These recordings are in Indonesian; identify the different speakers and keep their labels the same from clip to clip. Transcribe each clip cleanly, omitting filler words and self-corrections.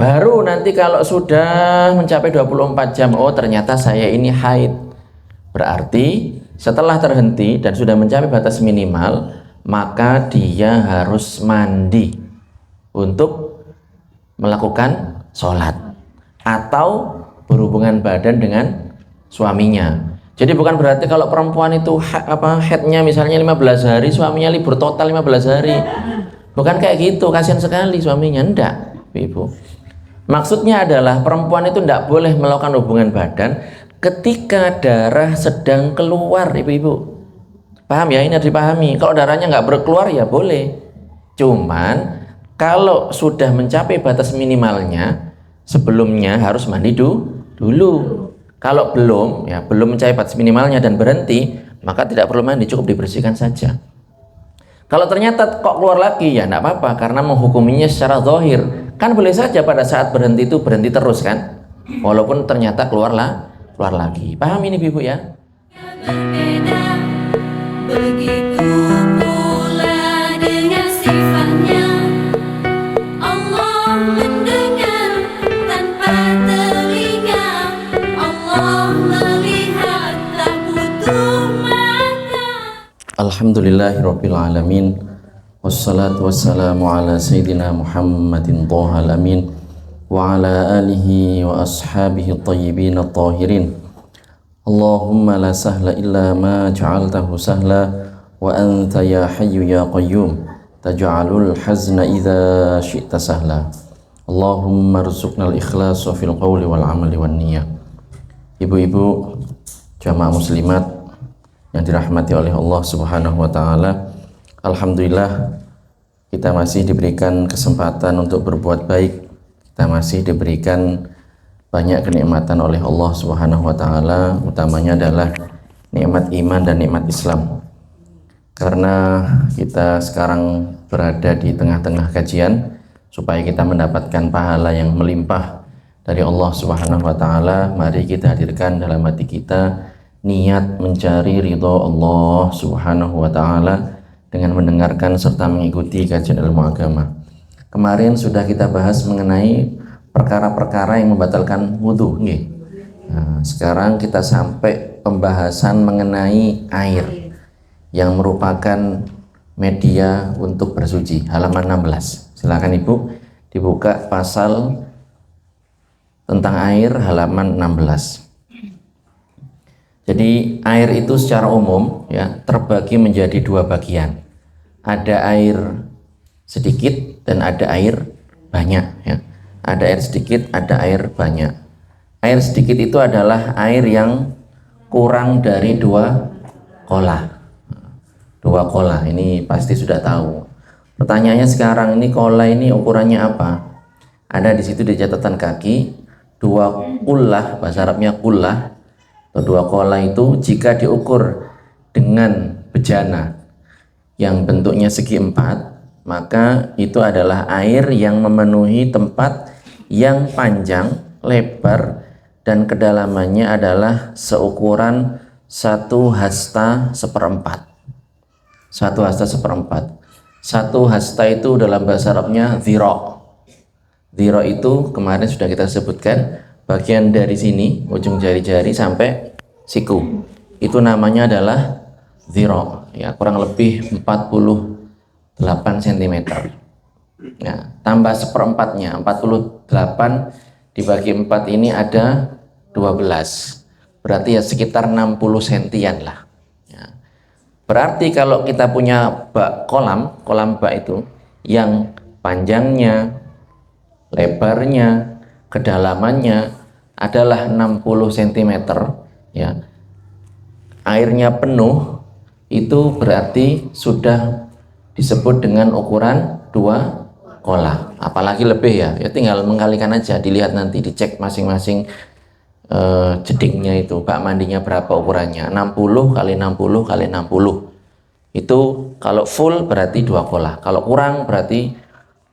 Speaker 1: Baru nanti kalau sudah mencapai 24 jam, oh ternyata saya ini haid. Berarti setelah terhenti dan sudah mencapai batas minimal, maka dia harus mandi untuk melakukan sholat atau berhubungan badan dengan suaminya. Jadi bukan berarti kalau perempuan itu haidnya misalnya 15 hari, suaminya libur total 15 hari. Bukan kayak gitu, kasihan sekali suaminya. Enggak, Ibu. Maksudnya adalah perempuan itu tidak boleh melakukan hubungan badan ketika darah sedang keluar, ibu-ibu. Paham ya? Ini harus dipahami. Kalau darahnya nggak berkeluar ya boleh. Cuman kalau sudah mencapai batas minimalnya, sebelumnya harus mandi dulu. Kalau belum, ya belum mencapai batas minimalnya dan berhenti, maka tidak perlu mandi, cukup dibersihkan saja. Kalau ternyata kok keluar lagi, ya enggak apa-apa, karena menghukuminya secara zahir. Kan boleh saja pada saat berhenti itu berhenti terus kan, walaupun ternyata keluar lagi. Paham ini ibu ya?
Speaker 2: Berbeda, begitu pula dengan sifatnya. Allah mendengar tanpa telinga, Allah melihat tak butuh mata.
Speaker 1: Alhamdulillahirabbil alamin. Wassalatu wassalamu ala sayyidina Muhammadin thahal amin wa ala alihi wa ashabihi tayyibin at-tahirin. Allahumma la sahla illa ma ja'altahu sahla wa anta ya hayyu ya qayyum taj'alul hazna idza syi'ta sahla. Allahumma rzuqnal ikhlasa fil qawli wal amali wan niyyah. Ibu-ibu jamaah muslimat yang dirahmati oleh Allah Subhanahu wa taala, alhamdulillah kita masih diberikan kesempatan untuk berbuat baik. Kita masih diberikan banyak kenikmatan oleh Allah Subhanahu wa taala, utamanya adalah nikmat iman dan nikmat Islam. Karena kita sekarang berada di tengah-tengah kajian, supaya kita mendapatkan pahala yang melimpah dari Allah Subhanahu wa taala, mari kita hadirkan dalam hati kita niat mencari ridho Allah Subhanahu wa taala dengan mendengarkan serta mengikuti kajian ilmu agama. Kemarin sudah kita bahas mengenai perkara-perkara yang membatalkan wudhu. Nah, sekarang kita sampai pembahasan mengenai air yang merupakan media untuk bersuci, halaman 16. Silakan Ibu dibuka pasal tentang air halaman 16. Jadi air itu secara umum ya terbagi menjadi dua bagian. Ada air sedikit dan ada air banyak ya. Ada air sedikit, ada air banyak. Air sedikit itu adalah air yang kurang dari 2 kolah. 2 kolah ini pasti sudah tahu. Pertanyaannya sekarang, ini kolah ini ukurannya apa? Ada di situ di catatan kaki 2 kullah, bahasa Arabnya kullah atau 2 kolah itu jika diukur dengan bejana yang bentuknya segi 4, maka itu adalah air yang memenuhi tempat yang panjang, lebar, dan kedalamannya adalah seukuran 1 hasta seperempat. 1 hasta seperempat. 1 hasta itu dalam bahasa Arabnya dhira'. Dhira' itu kemarin sudah kita sebutkan, bagian dari sini, ujung jari-jari sampai siku. Itu namanya adalah dhira', ya, kurang lebih 48 cm. Nah, tambah seperempatnya, 48 dibagi 4 ini ada 12. Berarti ya sekitar 60 sentian lah. Ya. Berarti kalau kita punya bak kolam bak itu yang panjangnya, lebarnya, kedalamannya adalah 60 cm, ya. Airnya penuh, itu berarti sudah disebut dengan ukuran 2 kolah. Apalagi lebih ya tinggal mengkalikan aja, dilihat nanti, dicek masing-masing jedingnya itu, bak mandinya berapa ukurannya, 60 kali 60 kali 60. Itu kalau full berarti 2 kolah, kalau kurang berarti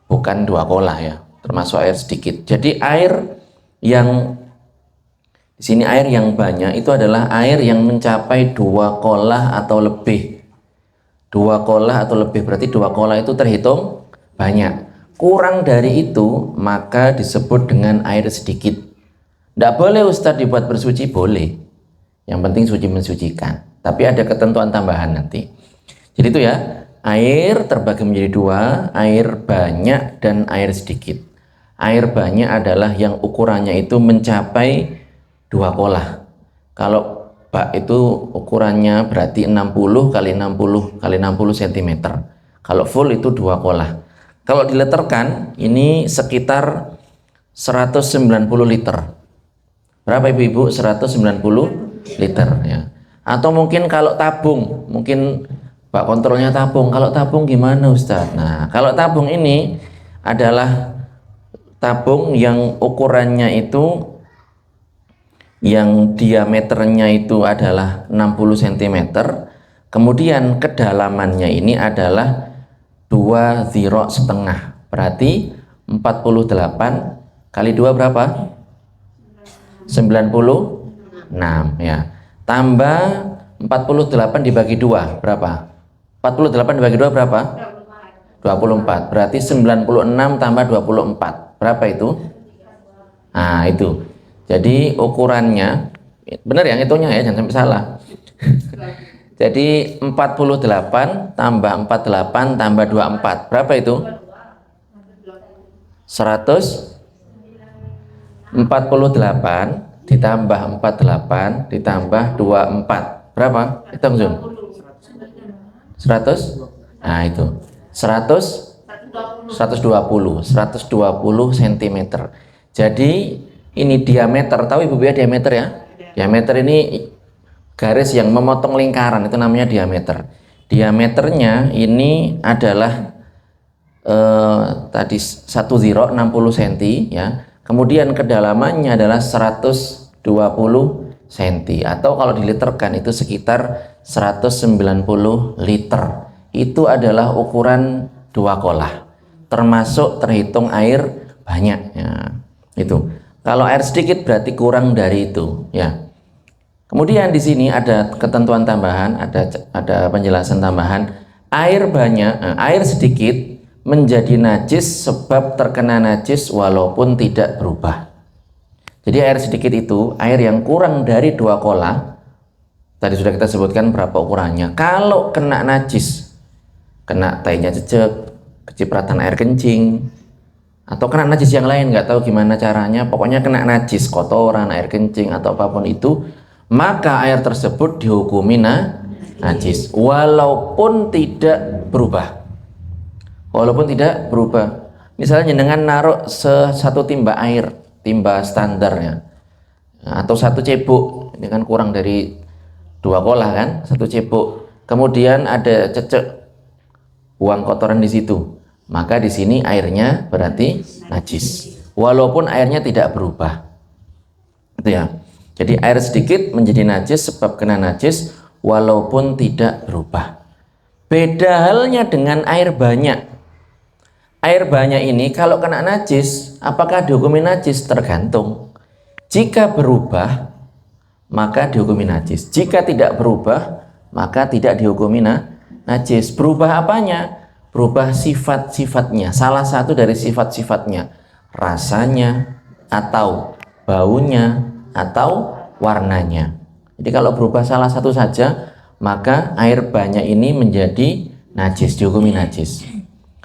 Speaker 1: bukan 2 kolah ya, termasuk air sedikit. Jadi air yang di sini, air yang banyak itu adalah air yang mencapai 2 kolah atau lebih. 2 kolah atau lebih berarti 2 kolah itu terhitung banyak. kurang dari itu maka disebut dengan air sedikit. Tidak boleh Ustadz dibuat bersuci, boleh. Yang penting suci mensucikan. Tapi ada ketentuan tambahan nanti. Jadi itu ya, air terbagi menjadi dua, air banyak dan air sedikit. Air banyak adalah yang ukurannya itu mencapai 2 kolah. Kalau bak itu ukurannya berarti 60 kali 60 kali 60 cm. Kalau full itu 2 kolah. Kalau dileterkan ini sekitar 190 liter. Berapa ibu-ibu? 190 liter ya. Atau mungkin kalau tabung, mungkin bak kontrolnya tabung. Kalau tabung gimana Ustadz? Nah, kalau tabung ini adalah tabung yang ukurannya itu, yang diameternya itu adalah 60 cm, kemudian kedalamannya ini adalah 2 ziro setengah, berarti 48 kali 2 berapa? 96 ya. Tambah 48 dibagi 2 berapa? 48 dibagi 2 berapa? 24. Berarti 96 tambah 24. Berapa itu? Nah, itu. Jadi ukurannya benar ya, hitungnya ya, jangan sampai salah. Jadi 48 tambah 48 tambah 24. Berapa itu? 148 ditambah 48 ditambah 24. Berapa? Hitung Zun. 100? Nah, itu. 120 cm. Jadi ini diameter, tahu Ibu ya diameter ya? Diameter ini garis yang memotong lingkaran, itu namanya diameter. Diameternya ini adalah tadi 1 ziro 60 cm ya. Kemudian kedalamannya adalah 120 cm, atau kalau diliterkan itu sekitar 190 liter. Itu adalah ukuran 2 kolah, termasuk terhitung air banyak ya. Itu. Kalau air sedikit berarti kurang dari itu ya. Kemudian di sini ada ketentuan tambahan, ada penjelasan tambahan. Air banyak, air sedikit menjadi najis sebab terkena najis walaupun tidak berubah. Jadi air sedikit itu air yang kurang dari 2 kolah. Tadi sudah kita sebutkan berapa ukurannya. Kalau kena najis, kena tainya cecek, kecipratan air kencing, atau kena najis yang lain, nggak tahu gimana caranya, pokoknya kena najis, kotoran, air kencing atau apapun itu, maka air tersebut dihukumi najis walaupun tidak berubah. Walaupun tidak berubah. Misalnya dengan naruh satu timba air, timba standarnya, atau 1 cebok, ini kan kurang dari 2 kolah kan, 1 cebok. Kemudian ada cecek, buang kotoran di situ, maka di sini airnya berarti najis walaupun airnya tidak berubah. Itu ya. Jadi air sedikit menjadi najis sebab kena najis walaupun tidak berubah. Beda halnya dengan air banyak. Air banyak ini kalau kena najis, apakah dihukumi najis? Tergantung. Jika berubah, maka dihukumi najis. Jika tidak berubah, maka tidak dihukumi najis. Berubah apanya? Berubah sifat-sifatnya. Salah satu dari sifat-sifatnya, rasanya atau baunya atau warnanya. Jadi kalau berubah salah satu saja, maka air banyak ini menjadi najis, dihukumi najis.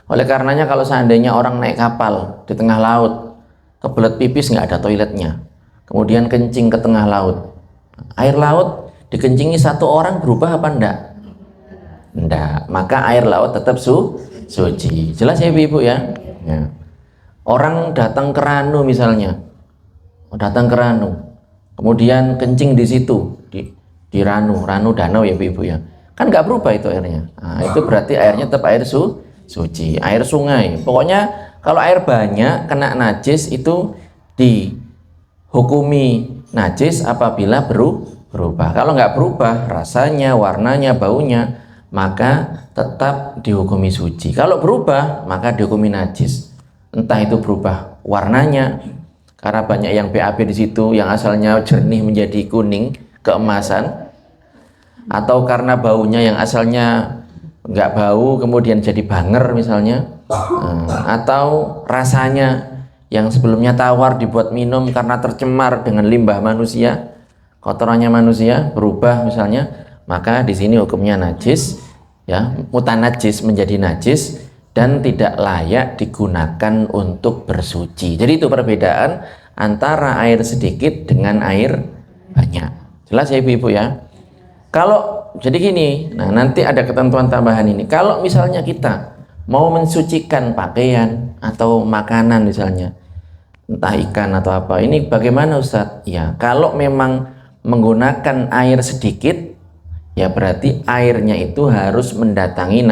Speaker 1: Oleh karenanya kalau seandainya orang naik kapal di tengah laut, kebelet pipis nggak ada toiletnya, kemudian kencing ke tengah laut, air laut dikencingi 1 orang, berubah apa enggak? Enggak, maka air laut tetap suci. Jelas ya ibu ya? Ya. Orang datang ke Ranu misalnya, datang ke Ranu, kemudian kencing di situ, di Ranu danau ya ibu ya, kan nggak berubah itu airnya. Nah, itu berarti airnya tetap air suci, air sungai. Pokoknya kalau air banyak kena najis itu dihukumi najis apabila berubah. Kalau nggak berubah rasanya, warnanya, baunya, maka tetap dihukumi suci. Kalau berubah maka dihukumi najis. Entah itu berubah warnanya karena banyak yang BAB di situ yang asalnya jernih menjadi kuning keemasan, atau karena baunya yang asalnya nggak bau kemudian jadi banger misalnya, atau rasanya yang sebelumnya tawar dibuat minum karena tercemar dengan limbah manusia, kotorannya manusia berubah misalnya, maka di sini hukumnya najis, ya, mutanajis, menjadi najis dan tidak layak digunakan untuk bersuci. Jadi itu perbedaan antara air sedikit dengan air banyak. Jelas ya ibu-ibu ya? Kalau jadi gini, nah nanti ada ketentuan tambahan ini. Kalau misalnya kita mau mensucikan pakaian atau makanan misalnya, entah ikan atau apa, ini bagaimana Ustadz? Ya, kalau memang menggunakan air sedikit, ya berarti airnya itu harus mendatangi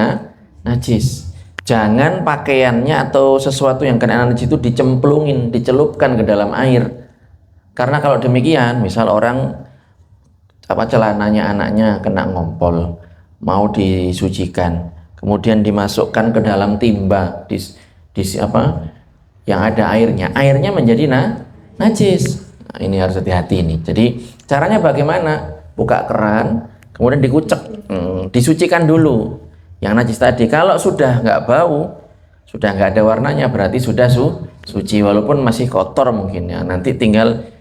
Speaker 1: najis. Jangan pakaiannya atau sesuatu yang kena najis itu dicemplungin, dicelupkan ke dalam air. Karena kalau demikian, misal orang celananya anaknya kena ngompol, mau disucikan, kemudian dimasukkan ke dalam timba yang ada airnya menjadi najis. Nah, ini harus hati-hati ini. Jadi caranya bagaimana? Buka keran, kemudian dikucek, disucikan dulu yang najis tadi. Kalau sudah nggak bau, sudah nggak ada warnanya, berarti sudah suci, walaupun masih kotor mungkin ya. Nanti tinggal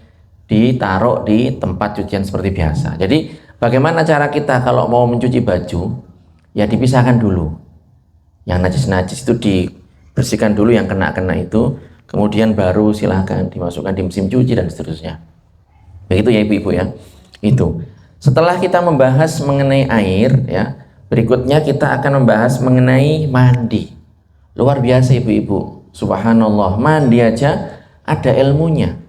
Speaker 1: ditaruh di tempat cucian seperti biasa. Jadi bagaimana cara kita kalau mau mencuci baju? Ya dipisahkan dulu. Yang najis-najis itu dibersihkan dulu, yang kena-kena itu, kemudian baru silahkan dimasukkan di mesin cuci dan seterusnya. Begitu ya ibu-ibu ya. Itu. Setelah kita membahas mengenai air ya, berikutnya kita akan membahas mengenai mandi. Luar biasa ibu-ibu. Subhanallah, mandi aja ada ilmunya,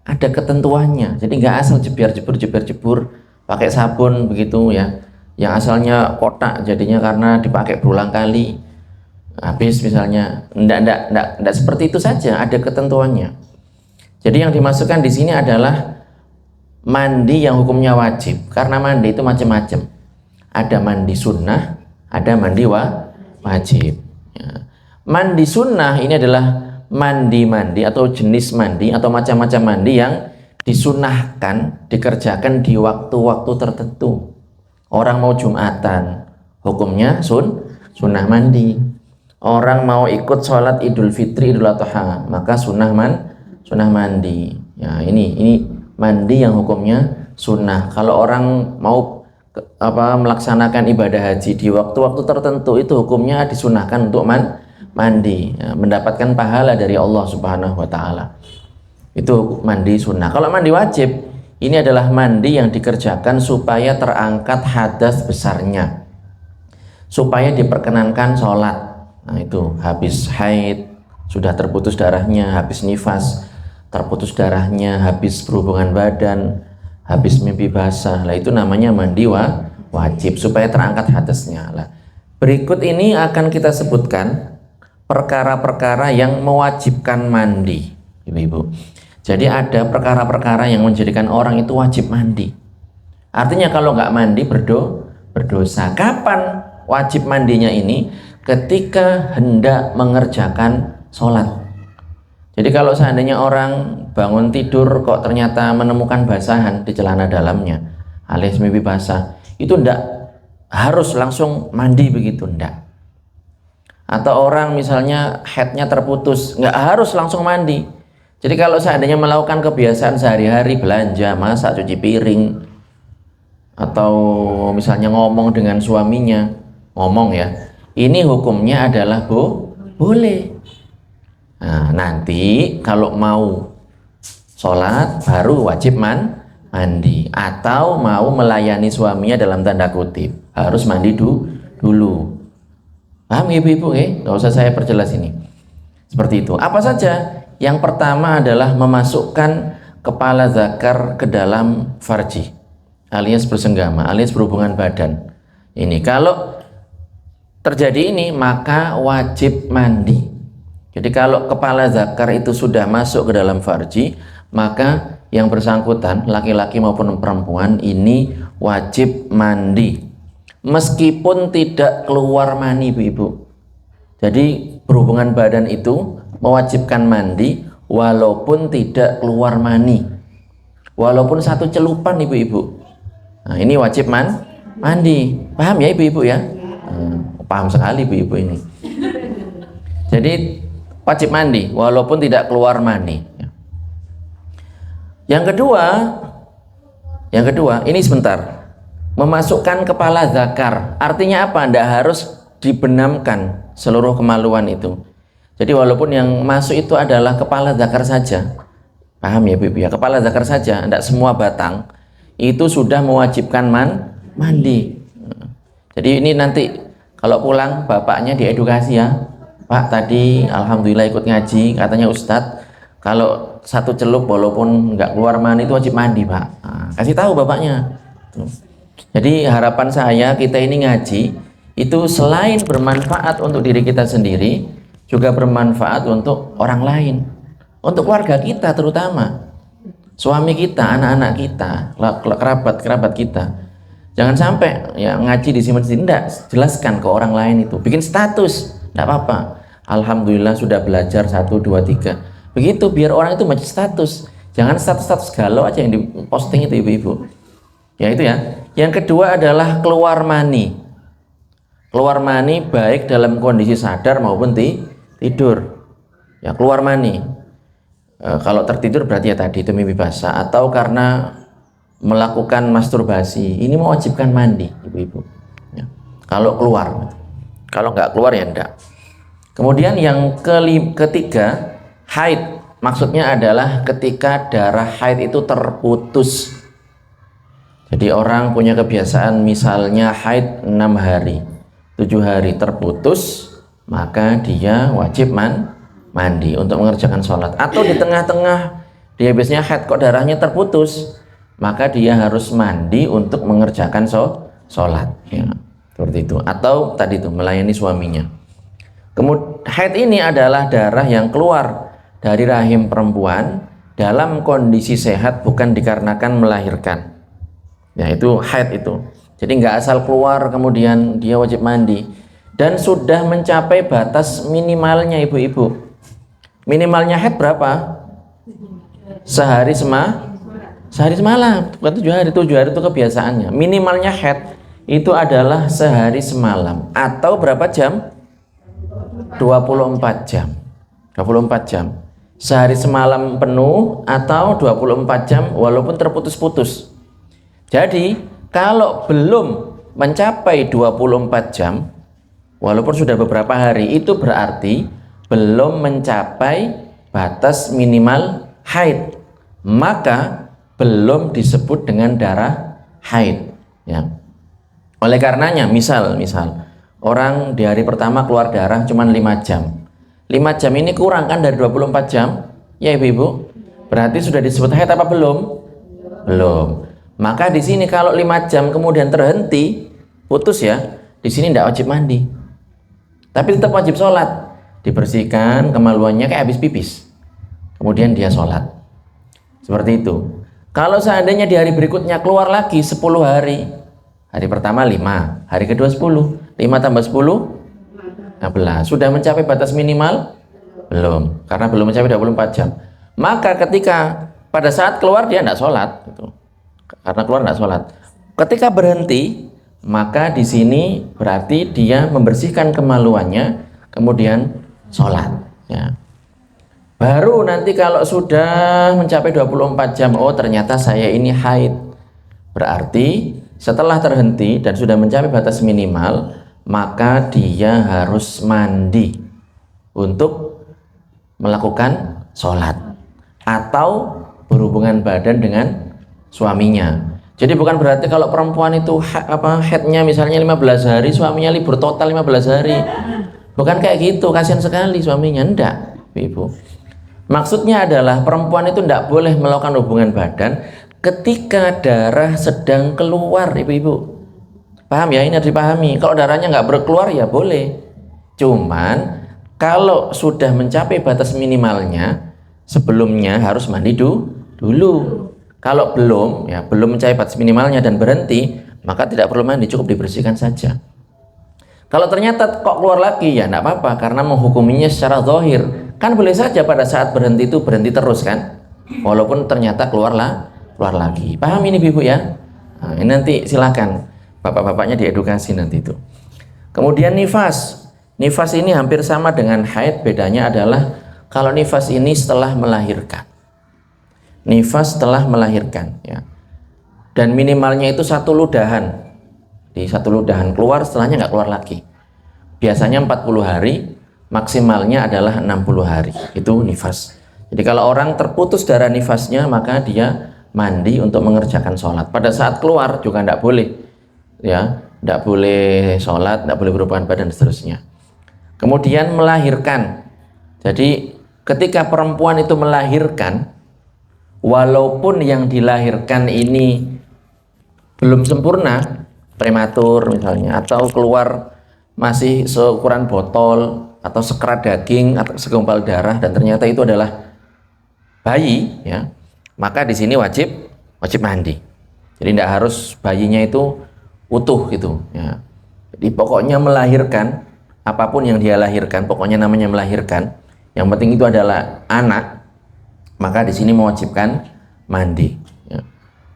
Speaker 1: ada ketentuannya. Jadi nggak asal jebur pakai sabun begitu ya. Yang asalnya kotak jadinya karena dipakai berulang kali habis misalnya. Enggak seperti itu saja, ada ketentuannya. Jadi yang dimasukkan di sini adalah mandi yang hukumnya wajib, karena mandi itu macam-macam. Ada mandi sunnah, ada mandi wajib. Ya. Mandi sunnah ini adalah mandi atau jenis mandi atau macam-macam mandi yang disunahkan, dikerjakan di waktu-waktu tertentu. Orang mau Jumatan, hukumnya sunnah mandi. Orang mau ikut sholat Idul Fitri, Idul Adha, maka sunnah mandi. Ya, ini mandi yang hukumnya sunnah. Kalau orang mau melaksanakan ibadah haji di waktu-waktu tertentu, itu hukumnya disunahkan untuk mandi, ya, mendapatkan pahala dari Allah Subhanahu wa taala. Itu mandi sunnah. Kalau mandi wajib, ini adalah mandi yang dikerjakan supaya terangkat hadas besarnya, supaya diperkenankan sholat. Nah itu habis haid, sudah terputus darahnya, habis nifas, terputus darahnya, habis berhubungan badan, habis mimpi basah, lah itu namanya mandi wajib, supaya terangkat hadasnya. Lah berikut ini akan kita sebutkan perkara-perkara yang mewajibkan mandi, ibu-ibu. Jadi ada perkara-perkara yang menjadikan orang itu wajib mandi. Artinya kalau nggak mandi berdosa. Kapan wajib mandinya ini? Ketika hendak mengerjakan sholat. Jadi kalau seandainya orang bangun tidur kok ternyata menemukan basahan di celana dalamnya, alias mimpi basah, itu ndak harus langsung mandi begitu, ndak. Atau orang misalnya headnya terputus, nggak harus langsung mandi. Jadi kalau seandainya melakukan kebiasaan sehari-hari, belanja, masak, cuci piring, atau misalnya ngomong dengan suaminya, ngomong ya, ini hukumnya adalah boleh. Nah, nanti kalau mau sholat baru wajib mandi, atau mau melayani suaminya dalam tanda kutip harus mandi dulu. Paham ibu-ibu ya? Nggak usah saya perjelas ini. Seperti itu. Apa saja? Yang pertama adalah memasukkan kepala zakar ke dalam farji, alias bersenggama, alias berhubungan badan. Ini kalau terjadi ini maka wajib mandi. Jadi kalau kepala zakar itu sudah masuk ke dalam farji, maka yang bersangkutan laki-laki maupun perempuan ini wajib mandi, meskipun tidak keluar mani, ibu-ibu. Jadi berhubungan badan itu mewajibkan mandi walaupun tidak keluar mani, walaupun satu celupan, ibu-ibu. Nah ini wajib mandi. Paham ya ibu-ibu ya? Paham sekali ibu-ibu ini. Jadi wajib mandi walaupun tidak keluar mani. Yang kedua, ini sebentar. Memasukkan kepala zakar. Artinya apa? Tidak harus dibenamkan seluruh kemaluan itu. Jadi walaupun yang masuk itu adalah kepala zakar saja. Paham ya Ibu ya? Kepala zakar saja, tidak semua batang. Itu sudah mewajibkan mandi. Jadi ini nanti kalau pulang bapaknya diedukasi ya. Pak tadi alhamdulillah ikut ngaji, katanya Ustadz kalau satu celup walaupun nggak keluar mani itu wajib mandi Pak. Nah, kasih tahu bapaknya. Tuh. Jadi harapan saya kita ini ngaji itu selain bermanfaat untuk diri kita sendiri, juga bermanfaat untuk orang lain, untuk keluarga kita terutama, suami kita, anak-anak kita, kerabat kita. Jangan sampai ya ngaji di sini tidak jelaskan ke orang lain itu, bikin status, tidak apa-apa. Alhamdulillah sudah belajar 1, 2, 3. Begitu biar orang itu baca status. Jangan status-status galau aja yang diposting itu ibu-ibu. Ya itu ya. Yang kedua adalah keluar mani. Keluar mani baik dalam kondisi sadar maupun tidur. Ya keluar mani. Kalau tertidur berarti ya tadi itu mimpi basah atau karena melakukan masturbasi. Ini mewajibkan mandi ibu-ibu. Ya. Kalau keluar. Kalau nggak keluar ya enggak. Kemudian yang ketiga, haid. Maksudnya adalah ketika darah haid itu terputus. Jadi orang punya kebiasaan misalnya haid 6 hari, 7 hari terputus, maka dia wajib mandi untuk mengerjakan sholat. Atau di tengah-tengah dia biasanya haid kok darahnya terputus, maka dia harus mandi untuk mengerjakan sholat. Ya, seperti itu. Atau tadi itu melayani suaminya. Kemudian haid ini adalah darah yang keluar dari rahim perempuan dalam kondisi sehat, bukan dikarenakan melahirkan. Ya itu haid itu. Jadi nggak asal keluar kemudian dia wajib mandi. Dan sudah mencapai batas minimalnya ibu-ibu. Minimalnya haid berapa? Sehari semalam. Bukan 7 hari. 7 hari itu kebiasaannya. Minimalnya haid itu adalah sehari semalam. Atau berapa jam? 24 jam. 24 jam. Sehari semalam penuh atau 24 jam walaupun terputus-putus. Jadi kalau belum mencapai 24 jam walaupun sudah beberapa hari, itu berarti belum mencapai batas minimal haid, maka belum disebut dengan darah haid ya. Oleh karenanya misal orang di hari pertama keluar darah cuma 5 jam. 5 jam ini kurang kan dari 24 jam? Ya ibu-ibu. Berarti sudah disebut haid apa belum? Belum. Maka di sini kalau 5 jam kemudian terhenti, putus ya, di sini tidak wajib mandi. Tapi tetap wajib sholat. Dibersihkan kemaluannya kayak habis pipis. Kemudian dia sholat. Seperti itu. Kalau seandainya di hari berikutnya keluar lagi 10 hari. Hari pertama 5, hari kedua 10. 5 tambah 10, 15. Sudah mencapai batas minimal? Belum, karena belum mencapai 24 jam. Maka ketika pada saat keluar dia tidak sholat, gitu. Karena keluar tidak sholat. Ketika berhenti, maka di sini berarti dia membersihkan kemaluannya, kemudian sholat. Ya. Baru nanti kalau sudah mencapai 24 jam, oh ternyata saya ini haid. Berarti setelah terhenti dan sudah mencapai batas minimal, maka dia harus mandi untuk melakukan sholat atau berhubungan badan dengan suaminya. Jadi bukan berarti kalau perempuan itu haidnya misalnya 15 hari, suaminya libur total 15 hari. Bukan kayak gitu, kasihan sekali suaminya. Enggak, ibu. Maksudnya adalah perempuan itu tidak boleh melakukan hubungan badan ketika darah sedang keluar, ibu-ibu. Paham ya? Ini harus dipahami. Kalau darahnya nggak berkeluar ya boleh. Cuman kalau sudah mencapai batas minimalnya, sebelumnya harus mandi dulu. Kalau belum, ya belum mencapai batas minimalnya dan berhenti, maka tidak perlu mandi, cukup dibersihkan saja. Kalau ternyata kok keluar lagi, ya enggak apa-apa, karena menghukuminya secara zahir. Kan boleh saja pada saat berhenti itu berhenti terus kan, walaupun ternyata keluar lagi. Paham ini ibu ya? Nah, ini nanti silakan bapak-bapaknya diedukasi nanti itu. Kemudian nifas. Nifas ini hampir sama dengan haid, bedanya adalah kalau nifas ini setelah melahirkan. Nifas setelah melahirkan, ya. Dan minimalnya itu 1 ludahan. Di 1 ludahan keluar, setelahnya nggak keluar lagi. Biasanya 40 hari, maksimalnya adalah 60 hari. Itu nifas. Jadi kalau orang terputus darah nifasnya, maka dia mandi untuk mengerjakan sholat. Pada saat keluar juga tidak boleh, ya, tidak boleh sholat, tidak boleh berhubungan badan dan seterusnya. Kemudian melahirkan. Jadi ketika perempuan itu melahirkan, walaupun yang dilahirkan ini belum sempurna, prematur misalnya, atau keluar masih seukuran botol atau sekerat daging atau segumpal darah dan ternyata itu adalah bayi, ya, maka di sini wajib mandi. Jadi tidak harus bayinya itu utuh gitu, ya. Jadi pokoknya melahirkan, apapun yang dia lahirkan, pokoknya namanya melahirkan. Yang penting itu adalah anak, maka di sini mewajibkan mandi, ya.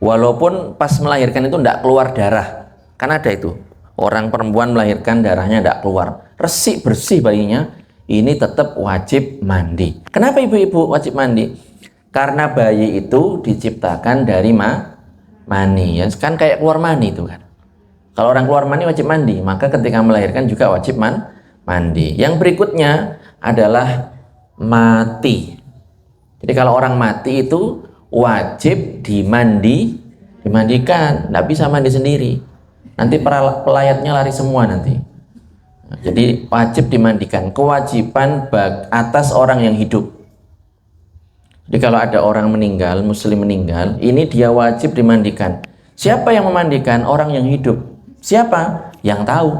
Speaker 1: Walaupun pas melahirkan itu tidak keluar darah, kan ada itu orang perempuan melahirkan darahnya tidak keluar, resik bersih bayinya, ini tetap wajib mandi. Kenapa ibu-ibu wajib mandi? Karena bayi itu diciptakan dari mani, ya, kan kayak keluar mani itu kan. Kalau orang keluar mani wajib mandi, maka ketika melahirkan juga wajib mandi. Yang berikutnya adalah mati. Jadi kalau orang mati itu wajib dimandikan, nggak bisa mandi sendiri. Nanti pelayatnya lari semua nanti. Jadi wajib dimandikan, kewajiban atas orang yang hidup. Jadi kalau ada orang meninggal, muslim meninggal, ini dia wajib dimandikan. Siapa yang memandikan? Orang yang hidup. Siapa? Yang tahu.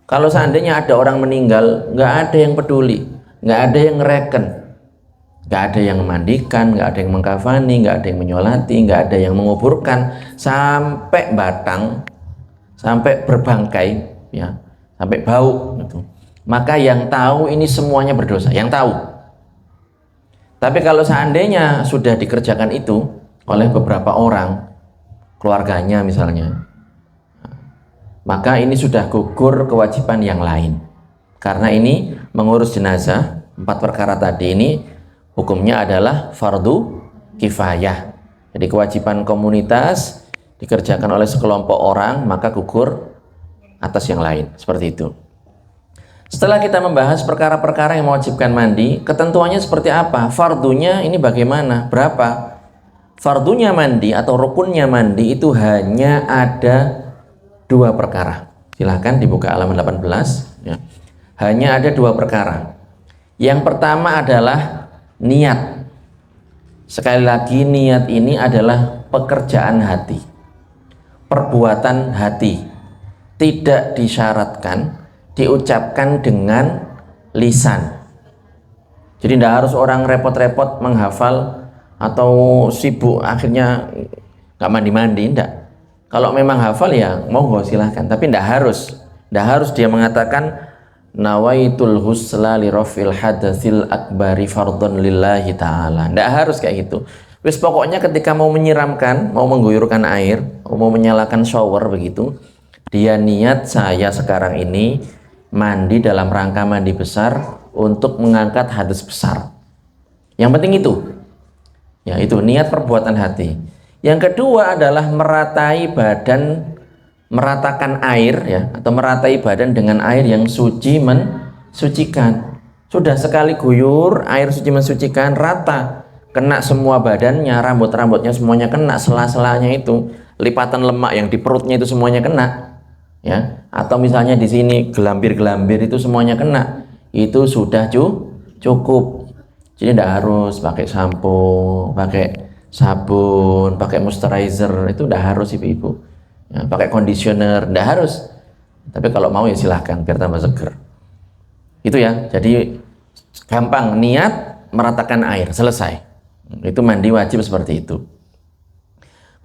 Speaker 1: Kalau seandainya ada orang meninggal, nggak ada yang peduli, nggak ada yang ngereken, nggak ada yang memandikan, nggak ada yang mengkafani, nggak ada yang menyolati, nggak ada yang menguburkan, sampai batang, sampai berbangkai, ya, sampai bau gitu. Maka yang tahu ini semuanya berdosa, yang tahu. Tapi kalau seandainya sudah dikerjakan itu oleh beberapa orang, keluarganya misalnya, maka ini sudah gugur kewajiban yang lain. Karena ini mengurus jenazah, 4 perkara tadi ini hukumnya adalah fardu kifayah. Jadi kewajiban komunitas dikerjakan oleh sekelompok orang, maka gugur atas yang lain. Seperti itu. Setelah kita membahas perkara-perkara yang mewajibkan mandi, ketentuannya seperti apa? Fardunya ini bagaimana? Berapa? Fardunya mandi atau rukunnya mandi itu hanya ada 2 perkara. Silahkan dibuka halaman 18, ya. Hanya ada 2 perkara. Yang pertama adalah niat. Sekali lagi, niat ini adalah pekerjaan hati, perbuatan hati, tidak disyaratkan diucapkan dengan lisan. Jadi tidak harus orang repot-repot menghafal atau sibuk akhirnya nggak mandi-mandi, enggak. Kalau memang hafal ya monggo silahkan, tapi tidak harus dia mengatakan nawaitul husla li rafil hadatsil akbari fardhon lillahi ta'ala. Tidak harus kayak gitu. Wis pokoknya ketika mau menyiramkan, mau mengguyurkan air, mau menyalakan shower begitu, dia niat saya sekarang ini mandi dalam rangka mandi besar untuk mengangkat hadas besar. Yang penting itu, ya, itu niat perbuatan hati. Yang kedua adalah meratai badan, meratakan air, ya, atau meratai badan dengan air yang suci mensucikan. Sudah sekali guyur, air suci mensucikan, rata, kena semua badannya, rambut-rambutnya semuanya kena, sela-selanya itu, lipatan lemak yang di perutnya itu semuanya kena, ya, atau misalnya di sini gelambir-gelambir itu semuanya kena, itu sudah cukup. Jadi tidak harus pakai sampo, pakai sabun, pakai moisturizer, itu tidak harus ibu-ibu, ya, pakai conditioner, tidak harus. Tapi kalau mau ya silahkan biar tambah seger. Itu ya, jadi gampang, niat, meratakan air, selesai. Itu mandi wajib seperti itu.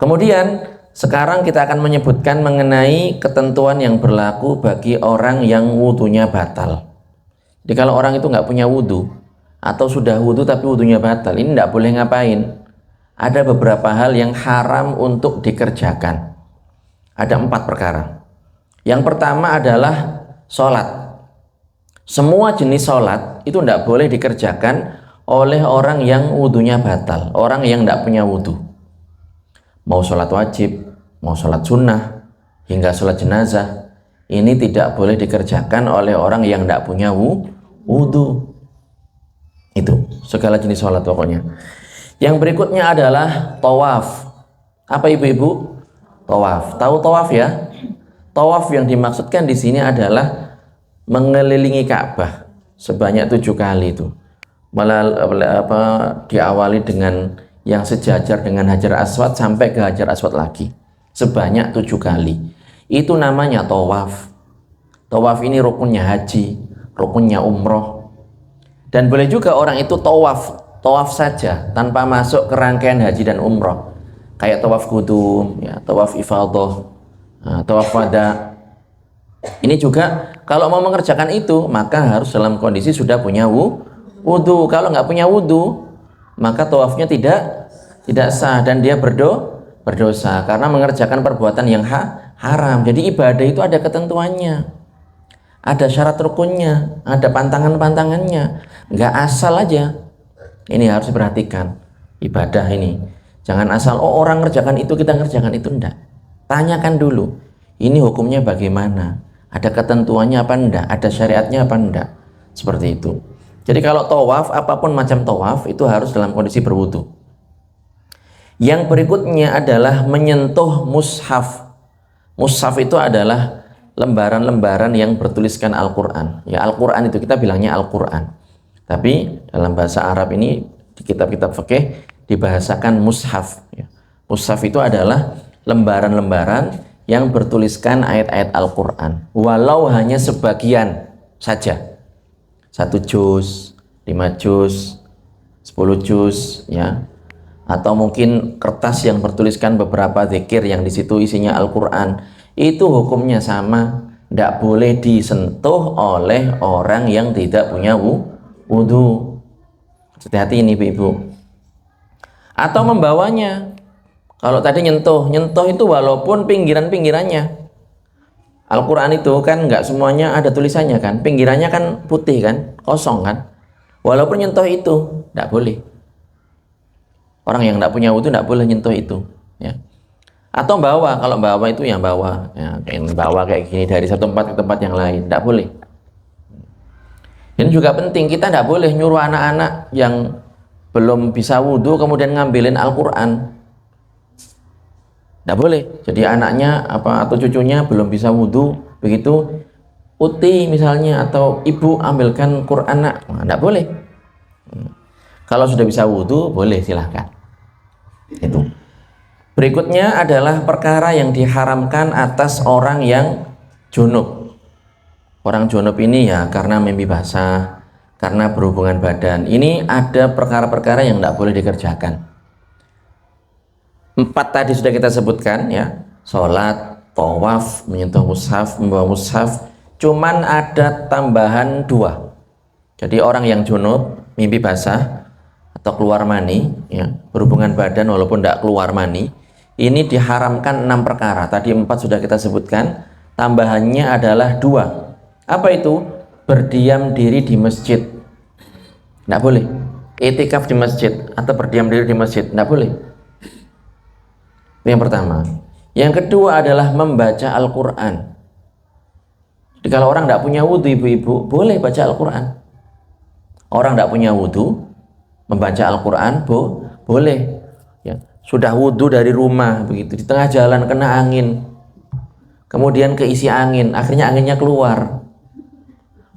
Speaker 1: Kemudian sekarang kita akan menyebutkan mengenai ketentuan yang berlaku bagi orang yang wudunya batal. Jadi kalau orang itu nggak punya wudu atau sudah wudu tapi wudunya batal, ini nggak boleh ngapain? Ada beberapa hal yang haram untuk dikerjakan. Ada 4 perkara. Yang pertama adalah sholat. Semua jenis sholat itu tidak boleh dikerjakan oleh orang yang wudunya batal, orang yang tidak punya wudu. Mau sholat wajib, mau sholat sunnah, hingga sholat jenazah, ini tidak boleh dikerjakan oleh orang yang tidak punya wudu. Itu segala jenis sholat pokoknya. Yang berikutnya adalah tawaf. Apa ibu-ibu? Tawaf. Tahu tawaf ya? Tawaf yang dimaksudkan di sini adalah mengelilingi Ka'bah sebanyak 7 kali itu. Malah diawali dengan yang sejajar dengan Hajar Aswad sampai ke Hajar Aswad lagi sebanyak 7 kali. Itu namanya tawaf. Tawaf ini rukunnya haji, rukunnya umroh. Dan boleh juga orang itu tawaf saja tanpa masuk ke rangkaian haji dan umroh. Kayak tawaf qudum, ya, tawaf ifadah, tawaf wada. Ini juga kalau mau mengerjakan itu maka harus dalam kondisi sudah punya wudu. Kalau nggak punya wudu maka tawafnya tidak sah dan dia berdosa karena mengerjakan perbuatan yang haram. Jadi ibadah itu ada ketentuannya, ada syarat rukunnya, ada pantangan-pantangannya. Nggak asal aja. Ini harus diperhatikan ibadah ini. Jangan asal orang ngerjakan itu kita ngerjakan itu, enggak. Tanyakan dulu. Ini hukumnya bagaimana? Ada ketentuannya apa enggak? Ada syariatnya apa enggak? Seperti itu. Jadi kalau tawaf, apapun macam tawaf itu harus dalam kondisi berwudu. Yang berikutnya adalah menyentuh mushaf. Mushaf itu adalah lembaran-lembaran yang bertuliskan Al-Quran. Ya, Al-Quran itu kita bilangnya Al-Quran. Tapi dalam bahasa Arab ini di kitab-kitab fikih dibahasakan mushaf. Ya. Mushaf itu adalah lembaran-lembaran yang bertuliskan ayat-ayat Al-Quran, walau hanya sebagian saja, 1 juz, 5 juz, 10 juz, ya, atau mungkin kertas yang bertuliskan beberapa zikir yang di situ isinya Al-Quran. Itu hukumnya sama, tidak boleh disentuh oleh orang yang tidak punya wudu. Hati-hati ini ibu-ibu. Atau membawanya. Kalau tadi nyentuh itu walaupun pinggiran-pinggirannya. Al-Quran itu kan nggak semuanya ada tulisannya kan, pinggirannya kan putih kan, kosong kan. Walaupun nyentuh itu, nggak boleh. Orang yang nggak punya wudu nggak boleh nyentuh itu. Ya. Atau bawa, kalau bawa itu yang bawa, ya, bawa kayak gini dari satu tempat ke tempat yang lain, nggak boleh. Ini juga penting, kita nggak boleh nyuruh anak-anak yang belum bisa wudu kemudian ngambilin Al-Quran. Nggak boleh. Jadi anaknya atau cucunya belum bisa wudu, begitu uti misalnya atau ibu ambilkan Quran, nggak boleh. Kalau sudah bisa wudu boleh, silahkan. Itu. Berikutnya adalah perkara yang diharamkan atas orang yang junub. Orang junub ini ya karena mimpi basah, karena berhubungan badan. Ini ada perkara-perkara yang tidak boleh dikerjakan. 4 tadi sudah kita sebutkan ya, sholat, tawaf, menyentuh mushaf, membawa mushaf. Cuman ada tambahan 2. Jadi orang yang junub, mimpi basah atau keluar mani, ya, berhubungan badan walaupun tidak keluar mani, ini diharamkan 6 perkara. Tadi 4 sudah kita sebutkan, tambahannya adalah 2. Apa itu? Berdiam diri di masjid. Tidak boleh. Itikaf di masjid atau berdiam diri di masjid, tidak boleh. Yang pertama. Yang kedua adalah membaca Al-Quran. Jadi kalau orang tidak punya wudu, ibu-ibu, boleh baca Al-Quran. Orang tidak punya wudu, membaca Al-Quran boleh. Ya. Sudah wudu dari rumah, begitu di tengah jalan kena angin, kemudian keisi angin, akhirnya anginnya keluar.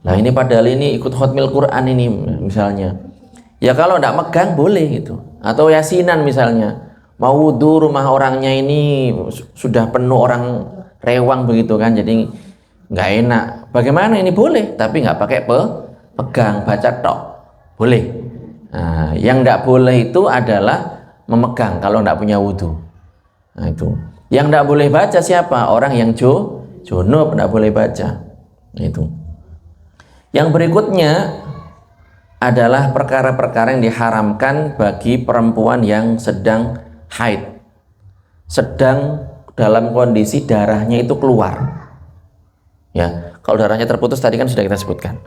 Speaker 1: Nah ini padahal ini ikut khotmil Quran ini misalnya. Ya kalau tidak megang boleh gitu. Atau yasinan misalnya. Mau wudu rumah orangnya ini sudah penuh orang rewang begitu kan, jadi nggak enak. Bagaimana ini? Boleh, tapi nggak pakai pegang, baca tok. Boleh. Nah, yang nggak boleh itu adalah memegang kalau nggak punya wudu. Nah itu. Yang nggak boleh baca siapa? Orang yang junub nggak boleh baca. Nah, itu. Yang berikutnya adalah perkara-perkara yang diharamkan bagi perempuan yang sedang haid, sedang dalam kondisi darahnya itu keluar. Ya, kalau darahnya terputus tadi kan sudah kita sebutkan.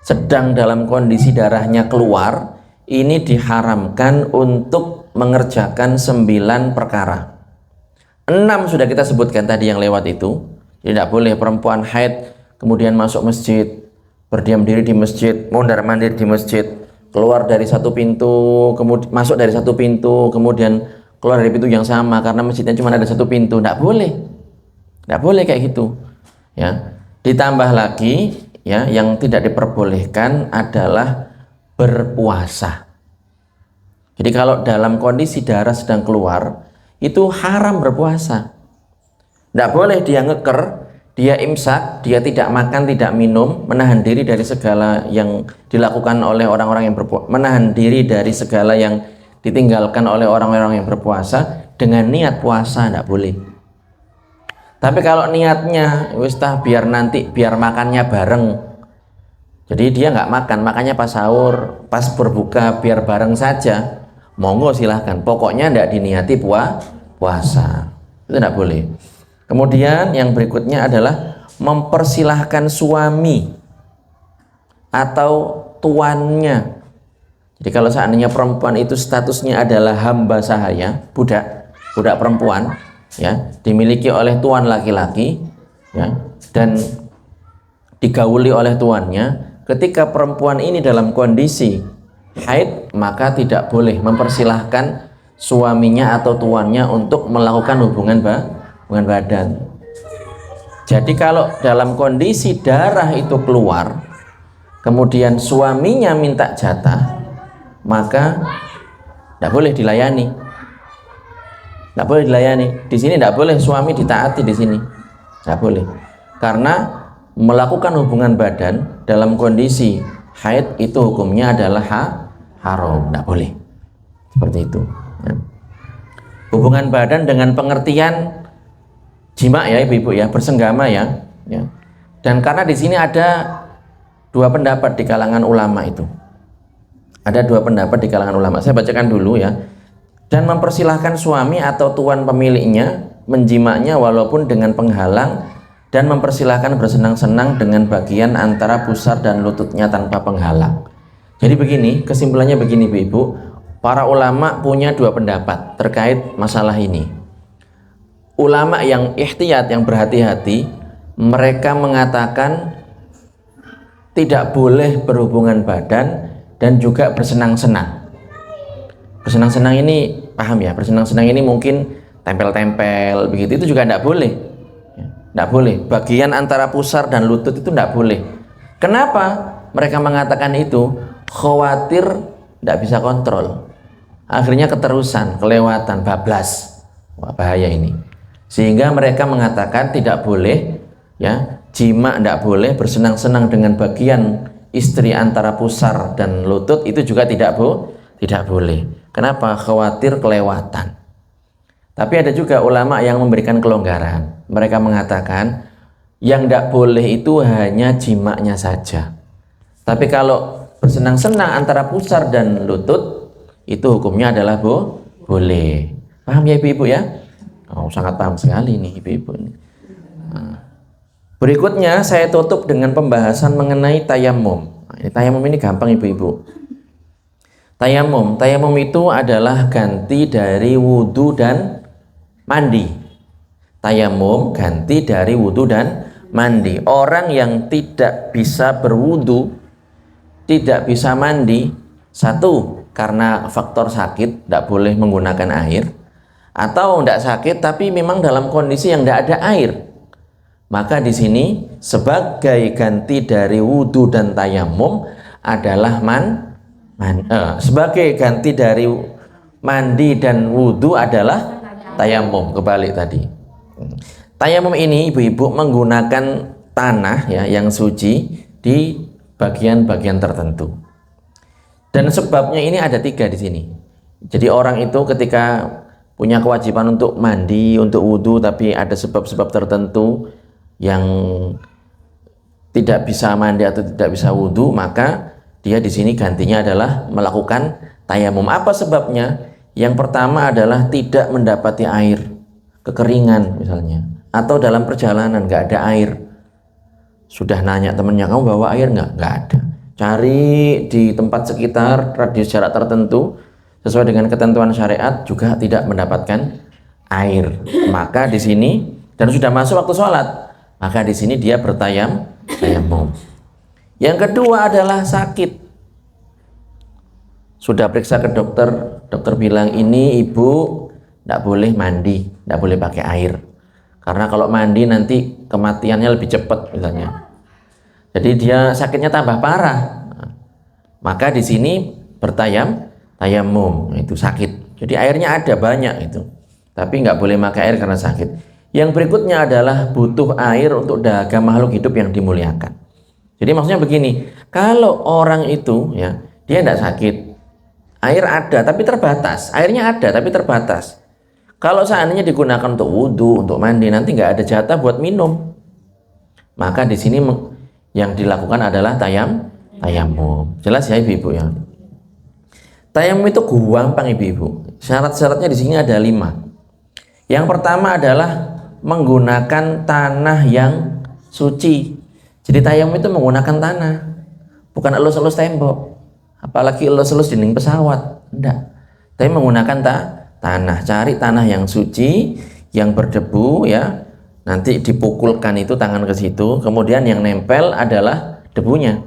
Speaker 1: sedang dalam kondisi darahnya keluar, ini diharamkan untuk mengerjakan 9 perkara. 6 sudah kita sebutkan tadi yang lewat itu. Tidak boleh perempuan haid kemudian masuk masjid, berdiam diri di masjid, mondar-mandir di masjid, keluar dari satu pintu, kemudian masuk dari satu pintu, kemudian keluar dari pintu yang sama karena masjidnya cuma ada satu pintu. Tidak boleh. Tidak boleh kayak gitu. Ya. Ditambah lagi, ya, yang tidak diperbolehkan adalah berpuasa. Jadi kalau dalam kondisi darah sedang keluar, itu haram berpuasa. Tidak boleh dia ngeker, dia imsak, dia tidak makan, tidak minum, menahan diri dari segala yang dilakukan oleh orang-orang yang berpuasa, menahan diri dari segala yang ditinggalkan oleh orang-orang yang berpuasa dengan niat puasa, tidak boleh. Tapi kalau niatnya wis tah biar nanti biar makannya bareng, jadi dia nggak makan, makannya pas sahur, pas berbuka biar bareng saja, monggo silahkan, pokoknya tidak diniati puasa, itu tidak boleh. Kemudian yang berikutnya adalah mempersilahkan suami atau tuannya. Jadi kalau seandainya perempuan itu statusnya adalah hamba sahaya, budak perempuan, ya, dimiliki oleh tuan laki-laki, ya, dan digauli oleh tuannya, ketika perempuan ini dalam kondisi haid, maka tidak boleh mempersilahkan suaminya atau tuannya untuk melakukan hubungan badan. Jadi kalau dalam kondisi darah itu keluar, kemudian suaminya minta jatah, maka tidak boleh dilayani. Tidak boleh dilayani. Di sini tidak boleh suami ditaati di sini. Tidak boleh. Karena melakukan hubungan badan dalam kondisi haid itu hukumnya adalah haram. Tidak boleh. Seperti itu. Ya. Hubungan badan dengan pengertian jima ya ibu-ibu ya, bersenggama ya. Dan karena di sini ada 2 pendapat di kalangan ulama itu. Ada 2 pendapat di kalangan ulama. Saya bacakan dulu ya. Dan mempersilahkan suami atau tuan pemiliknya menjimaknya walaupun dengan penghalang, dan mempersilahkan bersenang-senang dengan bagian antara pusar dan lututnya tanpa penghalang. Jadi begini, kesimpulannya begini ibu-ibu, para ulama punya 2 pendapat terkait masalah ini. Ulama yang ihtiyat, yang berhati-hati, mereka mengatakan tidak boleh berhubungan badan dan juga bersenang-senang. Bersenang-senang ini paham ya, bersenang-senang ini mungkin tempel-tempel begitu, itu juga tidak boleh. Tidak boleh. Bagian antara pusar dan lutut itu tidak boleh. Kenapa mereka mengatakan itu? Khawatir tidak bisa kontrol. Akhirnya keterusan, kelewatan, bablas. Wah, bahaya ini. Sehingga mereka mengatakan tidak boleh, ya, jima tidak boleh, bersenang-senang dengan bagian istri antara pusar dan lutut itu juga tidak boleh. Kenapa? Khawatir kelewatan. Tapi ada juga ulama yang memberikan kelonggaran. Mereka mengatakan yang tidak boleh itu hanya jimaknya saja. Tapi kalau bersenang-senang antara pusar dan lutut, itu hukumnya adalah boleh. Paham ya ibu-ibu ya? Oh, sangat paham sekali nih ibu-ibu. Nah, berikutnya saya tutup dengan pembahasan mengenai tayamum. Tayamum ini gampang ibu-ibu. Tayamum itu adalah ganti dari wudhu dan mandi. Tayamum ganti dari wudhu dan mandi. Orang yang tidak bisa berwudhu, tidak bisa mandi, satu karena faktor sakit, tidak boleh menggunakan air, atau tidak sakit tapi memang dalam kondisi yang tidak ada air, maka di sini sebagai ganti dari wudhu dan tayamum adalah sebagai ganti dari mandi dan wudhu adalah tayamum. Kebalik tadi. Tayamum ini ibu-ibu menggunakan tanah ya yang suci di bagian-bagian tertentu. Dan sebabnya ini ada 3 di sini. Jadi orang itu ketika punya kewajiban untuk mandi, untuk wudhu, tapi ada sebab-sebab tertentu yang tidak bisa mandi atau tidak bisa wudhu, maka dia di sini gantinya adalah melakukan tayamum. Apa sebabnya? Yang pertama adalah tidak mendapati air, kekeringan misalnya, atau dalam perjalanan nggak ada air. Sudah nanya temannya, kamu bawa air nggak? Nggak ada. cari di tempat sekitar radius jarak tertentu sesuai dengan ketentuan syariat juga tidak mendapatkan air. Maka di sini dan sudah masuk waktu sholat, maka di sini dia tayamum. Yang kedua adalah sakit. Sudah periksa ke dokter, dokter bilang ini ibu tidak boleh mandi, tidak boleh pakai air. Karena kalau mandi nanti kematiannya lebih cepat misalnya. Jadi dia sakitnya tambah parah. Maka di sini tayamum, itu sakit. Jadi airnya ada banyak itu. Tapi nggak boleh pakai air karena sakit. Yang berikutnya adalah butuh air untuk dahaga makhluk hidup yang dimuliakan. Jadi maksudnya begini, kalau orang itu ya dia tidak sakit, air ada tapi terbatas, airnya ada tapi terbatas. Kalau seandainya digunakan untuk wudhu, untuk mandi, nanti nggak ada jatah buat minum. Maka di sini yang dilakukan adalah tayamum. Jelas ya ibu-ibu ya. Tayamum itu gampang ibu-ibu. Syarat-syaratnya di sini ada 5. Yang pertama adalah menggunakan tanah yang suci. Jadi tayamum itu menggunakan tanah, bukan elus-elus tembok. Apalagi elus-elus dinding pesawat, enggak. Tapi menggunakan tanah, cari tanah yang suci, yang berdebu ya. Nanti dipukulkan itu tangan ke situ, kemudian yang nempel adalah debunya.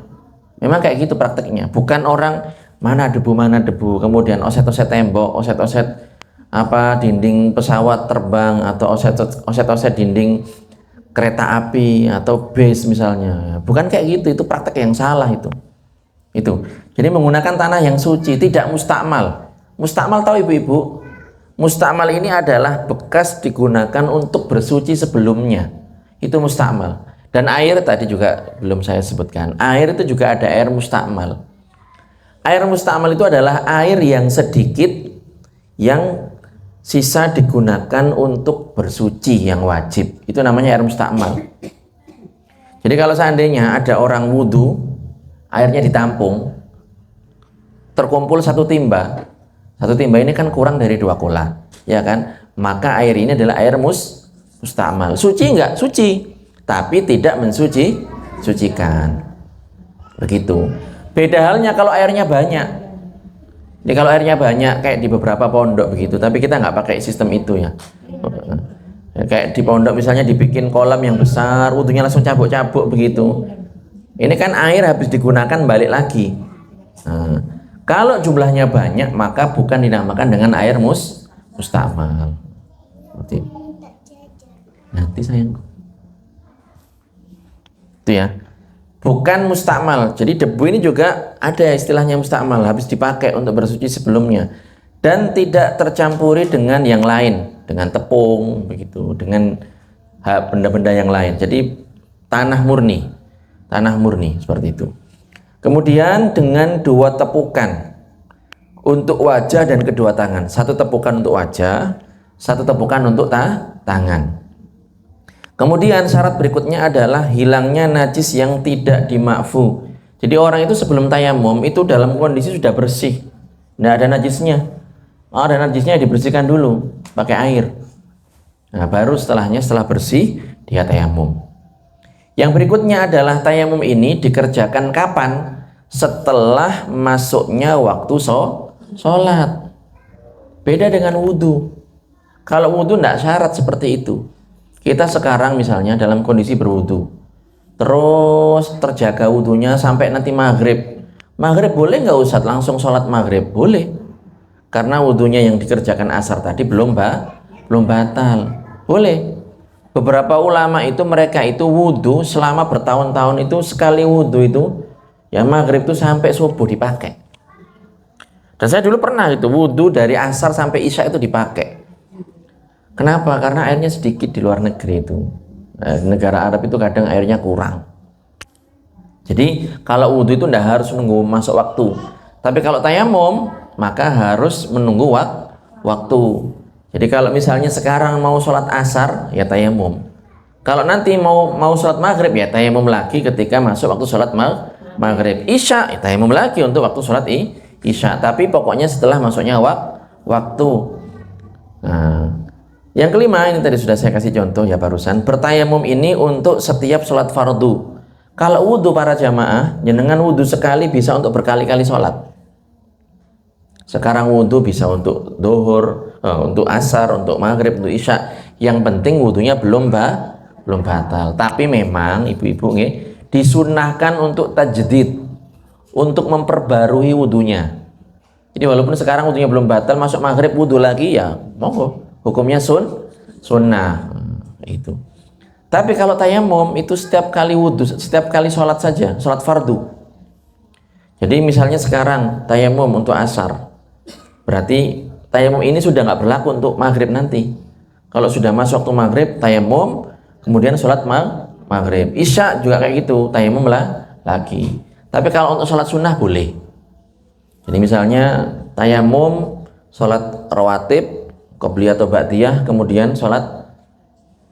Speaker 1: Memang kayak gitu prakteknya. Bukan orang mana debu, kemudian oset-oset tembok, oset-oset dinding pesawat terbang atau oset-oset dinding kereta api atau bus misalnya. Bukan kayak gitu, itu praktek yang salah itu. Jadi menggunakan tanah yang suci, tidak mustakmal. Mustakmal tahu ibu-ibu? Mustakmal ini adalah bekas digunakan untuk bersuci sebelumnya. Itu mustakmal. Dan air tadi juga belum saya sebutkan. Air itu juga ada air mustakmal. Air mustakmal itu adalah air yang sedikit yang sisa digunakan untuk bersuci yang wajib. Itu namanya air mustakmal. Jadi kalau seandainya ada orang wudhu, airnya ditampung, terkumpul satu timba ini kan kurang dari 2 kula, ya kan? Maka air ini adalah air mustakmal. Suci enggak? Suci, tapi tidak mensucikan. Begitu. Beda halnya kalau airnya banyak. Jadi kalau airnya banyak kayak di beberapa pondok begitu, tapi kita nggak pakai sistem itu ya. Kayak di pondok misalnya dibikin kolam yang besar, wudhunya langsung cabuk-cabuk begitu. Ini kan air habis digunakan balik lagi. Kalau jumlahnya banyak maka bukan dinamakan dengan air mustakmal. Nanti sayang. Itu ya. Bukan mustakmal. Jadi debu ini juga ada istilahnya mustakmal, habis dipakai untuk bersuci sebelumnya dan tidak tercampuri dengan yang lain, dengan tepung begitu, dengan benda-benda yang lain. Jadi tanah murni seperti itu. Kemudian dengan 2 tepukan untuk wajah dan kedua tangan. 1 tepukan untuk wajah, 1 tepukan untuk tangan. Kemudian syarat berikutnya adalah hilangnya najis yang tidak dimakfu. Jadi orang itu sebelum tayamum itu dalam kondisi sudah bersih, tidak ada najisnya. Ada najisnya dibersihkan dulu pakai air. Nah, baru setelah bersih dia tayamum. Yang berikutnya adalah tayamum ini dikerjakan kapan? Setelah masuknya waktu sholat. Beda dengan wudhu. Kalau wudhu tidak syarat seperti itu. Kita sekarang misalnya dalam kondisi berwudhu, terus terjaga wudhunya sampai nanti maghrib. Maghrib boleh nggak Ustaz langsung sholat maghrib? Boleh. Karena wudhunya yang dikerjakan asar tadi belum batal. Boleh. Beberapa ulama itu mereka itu wudhu selama bertahun-tahun itu sekali wudhu itu ya maghrib itu sampai subuh dipakai. Dan saya dulu pernah itu wudhu dari asar sampai isya itu dipakai. Kenapa? Karena airnya sedikit di luar negeri itu. Negara Arab itu kadang airnya kurang. Jadi kalau wudhu itu tidak harus menunggu masuk waktu. Tapi kalau tayamum maka harus menunggu waktu. Jadi kalau misalnya sekarang mau sholat asar ya tayamum. Kalau nanti mau sholat maghrib ya tayamum lagi ketika masuk waktu sholat maghrib. Isya ya tayamum lagi untuk waktu sholat isya. Tapi pokoknya setelah masuknya waktu. Nah, yang kelima ini tadi sudah saya kasih contoh ya barusan. Bertayamum ini untuk setiap sholat fardu. Kalau wudhu para jamaah, jenengan wudhu sekali bisa untuk berkali-kali sholat. Sekarang wudhu bisa untuk duhur, untuk asar, untuk maghrib, untuk isya. Yang penting wudhunya belum batal. Tapi memang ibu-ibu disunahkan untuk tajdid, untuk memperbarui wudhunya. Jadi walaupun sekarang wudhunya belum batal, masuk maghrib wudhu lagi ya monggo. Hukumnya sunnah. Itu. Tapi kalau tayamum itu setiap kali wudhu, setiap kali sholat saja, sholat fardu. Jadi misalnya sekarang tayamum untuk asar, berarti tayamum ini sudah nggak berlaku untuk maghrib nanti. Kalau sudah masuk waktu maghrib, tayamum, kemudian sholat maghrib. Isya juga kayak gitu, tayamum lah lagi. Tapi kalau untuk sholat sunnah boleh. Jadi misalnya tayamum, sholat rawatib, qobliyah atau ba'diyah, kemudian sholat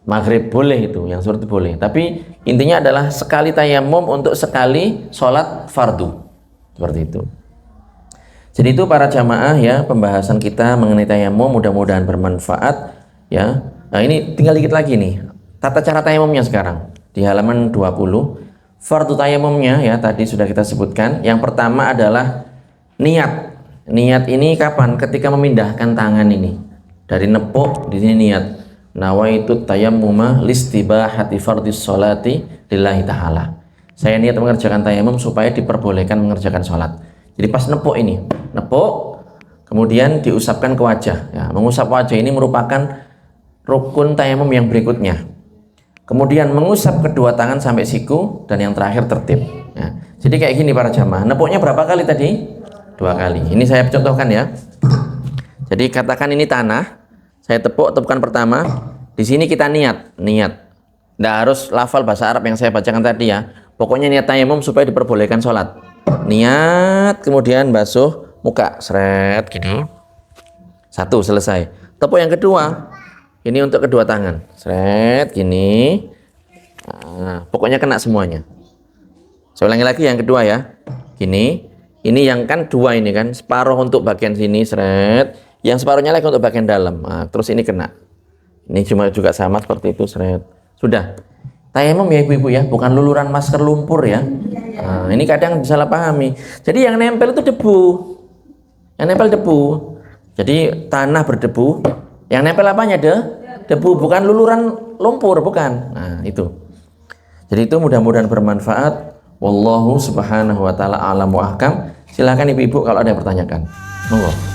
Speaker 1: maghrib boleh itu, yang seperti itu boleh. Tapi intinya adalah sekali tayamum untuk sekali sholat fardu, seperti itu. Jadi itu para jamaah ya, pembahasan kita mengenai tayamum mudah-mudahan bermanfaat ya. Nah ini tinggal dikit lagi nih, tata cara tayamumnya sekarang di halaman 20. Fardu tayamumnya ya tadi sudah kita sebutkan. Yang pertama adalah niat. Niat ini kapan? Ketika memindahkan tangan ini dari nepuk, di sini niat. Nawaitu tayammuma listibahati fardhis sholati lillahi ta'ala. Saya niat mengerjakan tayamum supaya diperbolehkan mengerjakan sholat. Jadi pas nepuk ini, nepuk, kemudian diusapkan ke wajah. Ya, mengusap wajah ini merupakan rukun tayamum yang berikutnya. Kemudian mengusap kedua tangan sampai siku, dan yang terakhir tertib. Ya, jadi kayak gini para jamaah. Nepuknya berapa kali tadi? 2 kali. Ini saya contohkan ya. Jadi katakan ini tanah. Saya tepukan pertama. Di sini kita niat. Nggak harus lafal bahasa Arab yang saya bacakan tadi ya. Pokoknya niat tayamum supaya diperbolehkan sholat. Niat, kemudian basuh muka, seret gini. 1 selesai. Tepuk yang kedua. Ini untuk kedua tangan. Seret gini. Nah, pokoknya kena semuanya. Saya ulangi lagi yang kedua ya. Gini. Ini yang kan 2 ini kan. Separuh untuk bagian sini, seret. Yang separuhnya lagi untuk bagian dalam. Nah, terus ini kena. Ini cuma juga sama seperti itu, seret. Sudah. Tayamum ya ibu-ibu ya, bukan luluran masker lumpur ya. Nah, ini kadang disalah pahami. Jadi yang nempel itu debu. Yang nempel debu. Jadi tanah berdebu. Yang nempel apanya debu, bukan luluran lumpur, bukan. Nah, itu. Jadi itu mudah-mudahan bermanfaat. Wallahu subhanahu wa ta'ala a'lam wa ahkam. Silakan ibu-ibu kalau ada yang pertanyakan. Monggo.